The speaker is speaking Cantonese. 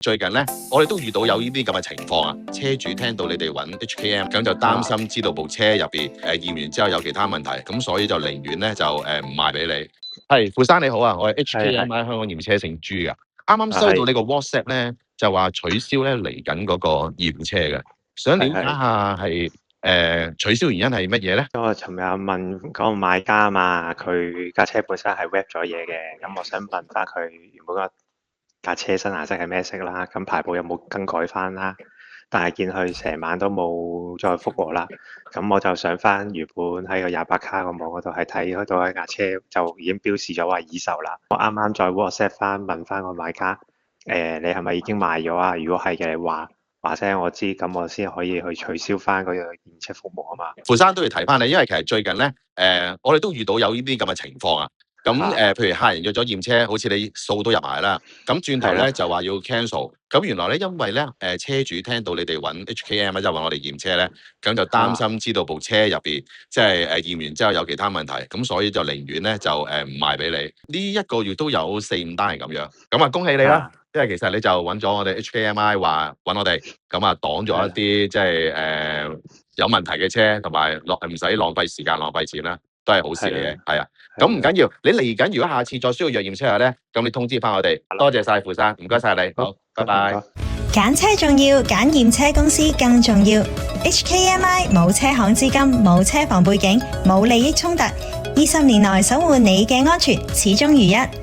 最近咧，我哋都遇到有呢啲咁嘅情況啊。車主聽到你哋揾 HKM， 咁就擔心知道部車入邊驗完之後有其他問題，咁所以就寧願咧就唔賣俾你。係，傅生你好啊，我係 HKM 香港驗車姓朱噶。啱啱收到你個 WhatsApp 咧，就話取消咧嚟緊嗰個驗車嘅，想了解下係取消原因係乜嘢咧？我尋日問嗰個買家啊嘛，佢架車本身係 wrap 咗嘢嘅，咁我想問翻佢原本架車身顏色係咩色啦，咁牌簿有冇更改翻啦？但係見佢成晚都冇再覆我啦，咁我就上翻原本喺個28卡個網嗰度係睇到一架車就已經標示咗話已售啦。我啱啱再 WhatsApp 翻問翻個買家，你係咪已經賣咗啊？如果係嘅，你話聲我知，咁我先可以去取消翻嗰個驗車服務啊嘛。傅生都要提翻你，因為其實最近咧，我哋都遇到有呢啲咁嘅情況啊。咁譬如客人約咗驗車，好似你數都入埋啦，咁轉頭咧就話要 cancel。咁原來咧，因為咧車主聽到你哋揾 HKM 就揾我哋驗車咧，咁就擔心知道部車入邊即係驗完之後有其他問題，咁所以就寧願咧就唔賣俾你。呢一個月都有4-5單係咁樣，咁啊恭喜你啦！因為其實你就揾咗我哋 HKMI 話揾我哋，咁啊擋咗一啲即係有問題嘅車，同埋唔使浪費時間浪費錢啦，都係好事嚟嘅，係啊。咁唔緊要，你嚟緊如果下次再需要約驗車咧，咁你通知翻我哋。多謝晒傅生，唔該晒你，好，拜拜。揀車重要，揀驗車公司更重要。HKMI 冇車行資金，冇車房背景，冇利益衝突，20年來守護你嘅安全，始終如一。